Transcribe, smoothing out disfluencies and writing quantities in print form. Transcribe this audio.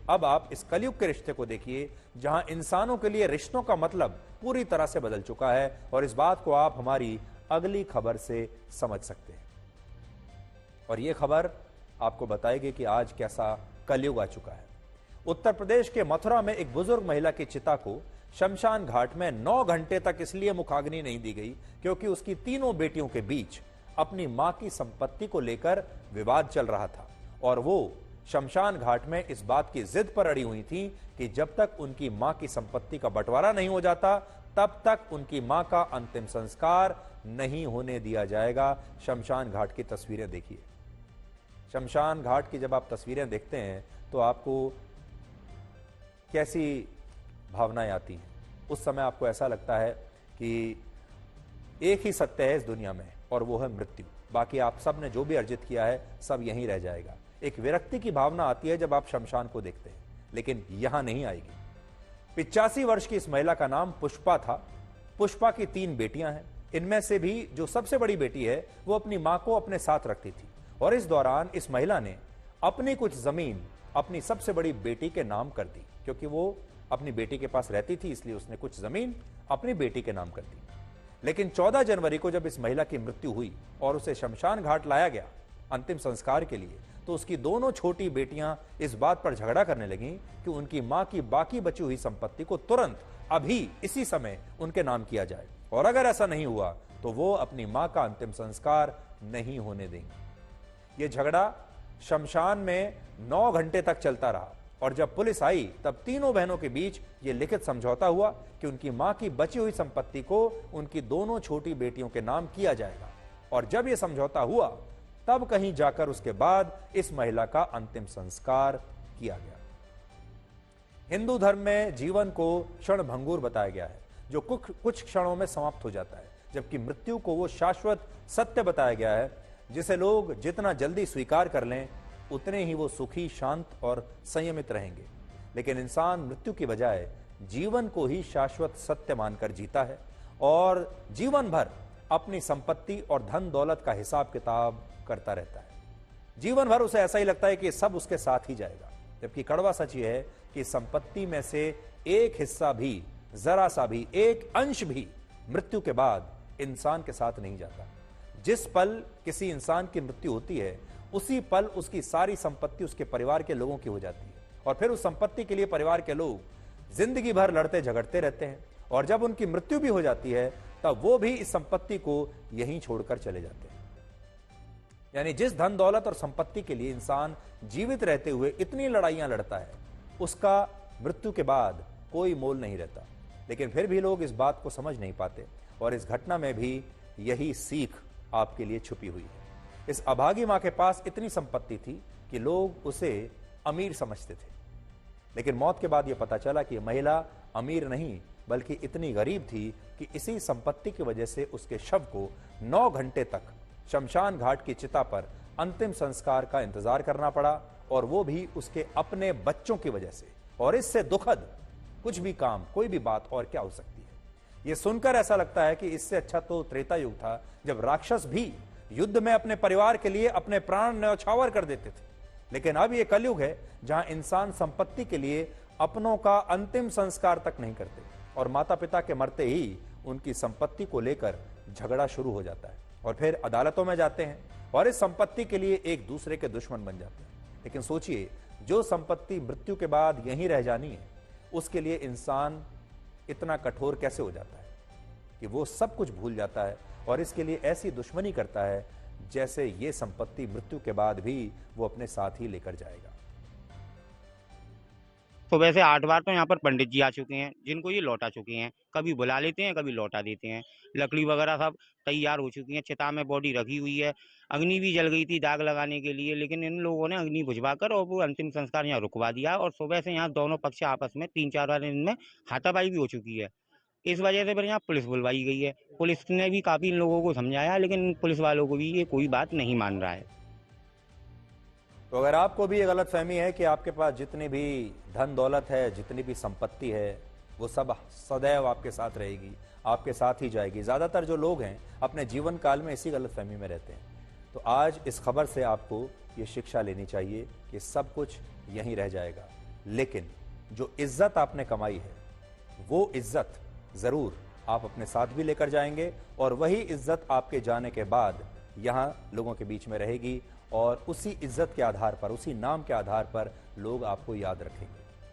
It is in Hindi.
अब आप इस कलयुग के रिश्ते को देखिए, जहां इंसानों के लिए रिश्तों का मतलब पूरी तरह से बदल चुका है, और इस बात को आप हमारी अगली खबर से समझ सकते हैं। और यह खबर आपको बताएगी कि आज कैसा कलयुग आ चुका है। उत्तर प्रदेश के मथुरा में एक बुजुर्ग महिला की चिता को शमशान घाट में 9 घंटे तक इसलिए मुखाग्नि नहीं दी गई क्योंकि उसकी तीनों बेटियों के बीच अपनी मां की संपत्ति को लेकर विवाद चल रहा था, और वो शमशान घाट में इस बात की जिद पर अड़ी हुई थी कि जब तक उनकी मां की संपत्ति का बंटवारा नहीं हो जाता तब तक उनकी मां का अंतिम संस्कार नहीं होने दिया जाएगा। शमशान घाट की तस्वीरें देखिए। शमशान घाट की जब आप तस्वीरें देखते हैं तो आपको कैसी भावनाएं आती हैं। उस समय आपको ऐसा लगता है कि एक ही सत्य है इस दुनिया में, और वो है मृत्यु। बाकी आप सब ने जो भी अर्जित किया है सब यहीं रह जाएगा। एक विरक्ति की भावना आती है जब आप शमशान को देखते हैं, लेकिन यहां नहीं आएगी। 85 वर्ष की इस महिला का नाम पुष्पा था। पुष्पा की 3 बेटियां हैं। इनमें से भी जो सबसे बड़ी बेटी है वो अपनी मां को अपने साथ रखती थी, और इस दौरान इस महिला ने अपनी कुछ जमीन अपनी सबसे बड़ी बेटी के नाम कर दी। क्योंकि वो अपनी बेटी के पास रहती थी इसलिए उसने कुछ जमीन अपनी बेटी के नाम कर दी। लेकिन 14 जनवरी को जब इस महिला की मृत्यु हुई और उसे शमशान घाट लाया गया अंतिम संस्कार के लिए, तो उसकी दोनों छोटी बेटियां इस बात पर झगड़ा करने लगीं कि उनकी मां की बाकी बची हुई संपत्ति को तुरंत अभी इसी समय उनके नाम किया जाए, और अगर ऐसा नहीं हुआ तो वो अपनी मां का अंतिम संस्कार नहीं होने देंगी। ये झगड़ा शमशान में 9 घंटे तक चलता रहा, और जब पुलिस आई तब तीनों बहनों के बीच यह लिखित समझौता हुआ कि उनकी मां की बची हुई संपत्ति को उनकी दोनों छोटी बेटियों के नाम किया जाएगा। और जब यह समझौता हुआ तब कहीं जाकर उसके बाद इस महिला का अंतिम संस्कार किया गया। हिंदू धर्म में जीवन को क्षणभंगुर बताया गया है, जो कुछ क्षणों में समाप्त हो जाता है, जबकि मृत्यु को वो शाश्वत सत्य बताया गया है जिसे लोग जितना जल्दी स्वीकार कर लें उतने ही वो सुखी, शांत और संयमित रहेंगे। लेकिन इंसान मृत्यु की बजाय जीवन को ही शाश्वत सत्य मानकर जीता है, और जीवन भर अपनी संपत्ति और धन दौलत का हिसाब किताब करता रहता है। जीवन भर उसे ऐसा ही लगता है कि सब उसके साथ ही जाएगा, जबकि कड़वा सच ये है कि संपत्ति में से एक हिस्सा भी, जरा सा भी, एक अंश भी मृत्यु के बाद इंसान के साथ नहीं जाता। जिस पल किसी इंसान की मृत्यु होती है उसी पल उसकी सारी संपत्ति उसके परिवार के लोगों की हो जाती है, और फिर उस संपत्ति के लिए परिवार के लोग जिंदगी भर लड़ते झगड़ते रहते हैं, और जब उनकी मृत्यु भी हो जाती है तब वो भी इस संपत्ति को यहीं छोड़कर चले जाते हैं। यानी जिस धन दौलत और संपत्ति के लिए इंसान जीवित रहते हुए इतनी लड़ाइयां लड़ता है, उसका मृत्यु के बाद कोई मोल नहीं रहता। लेकिन फिर भी लोग इस बात को समझ नहीं पाते, और इस घटना में भी यही सीख आपके लिए छुपी हुई है। इस अभागी मां के पास इतनी संपत्ति थी कि लोग उसे अमीर समझते थे, लेकिन मौत के बाद यह पता चला कि महिला अमीर नहीं बल्कि इतनी गरीब थी कि इसी संपत्ति की वजह से उसके शव को 9 घंटे तक शमशान घाट की चिता पर अंतिम संस्कार का इंतजार करना पड़ा, और वो भी उसके अपने बच्चों की वजह से। और इससे दुखद कुछ भी काम, कोई भी बात और क्या हो सकती है। यह सुनकर ऐसा लगता है कि इससे अच्छा तो त्रेता युग था, जब राक्षस भी युद्ध में अपने परिवार के लिए अपने प्राण न्यौछावर कर देते थे। लेकिन अब यह कलयुग है जहां इंसान संपत्ति के लिए अपनों का अंतिम संस्कार तक नहीं करते, और माता पिता के मरते ही उनकी संपत्ति को लेकर झगड़ा शुरू हो जाता है, और फिर अदालतों में जाते हैं और इस संपत्ति के लिए एक दूसरे के दुश्मन बन जाते हैं। लेकिन सोचिए, जो संपत्ति मृत्यु के बाद यहीं रह जानी है, उसके लिए इंसान इतना कठोर कैसे हो जाता है कि वो सब कुछ भूल जाता है और इसके लिए ऐसी दुश्मनी करता है जैसे ये संपत्ति मृत्यु के बाद भी वो अपने साथ ही लेकर जाएगा। तो वैसे 8 बार तो यहाँ पर पंडित जी आ चुके हैं, जिनको ये लौटा चुके हैं। कभी बुला लेते हैं, कभी लौटा देते हैं। लकड़ी वगैरह सब तैयार हो चुकी है, चिता में बॉडी रखी हुई है। अग्नि भी जल गई थी दाग लगाने के लिए, लेकिन इन लोगों ने अग्नि बुझवाकर और वो अंतिम संस्कार यहाँ रुकवा दिया। और सुबह से यहाँ दोनों पक्ष आपस में 3-4 बार इनमें हाथापाई भी हो चुकी है। इस वजह से फिर यहाँ पुलिस बुलवाई गई है। पुलिस ने भी काफी इन लोगों को समझाया, लेकिन पुलिस वालों को भी ये कोई बात नहीं मान रहा है। तो अगर आपको भी ये गलत फहमी है कि आपके पास जितनी भी धन दौलत है, जितनी भी संपत्ति है, वो सब सदैव आपके साथ रहेगी, आपके साथ ही जाएगी, ज्यादातर जो लोग हैं अपने जीवन काल में इसी गलत फहमी में रहते हैं। तो आज इस खबर से आपको ये शिक्षा लेनी चाहिए कि सब कुछ यहीं रह जाएगा। लेकिन जो इज्जत आपने कमाई है वो इज्जत जरूर आप अपने साथ भी लेकर जाएंगे और वही इज्जत आपके जाने के बाद यहां लोगों के बीच में रहेगी और उसी इज्जत के आधार पर, उसी नाम के आधार पर लोग आपको याद रखेंगे।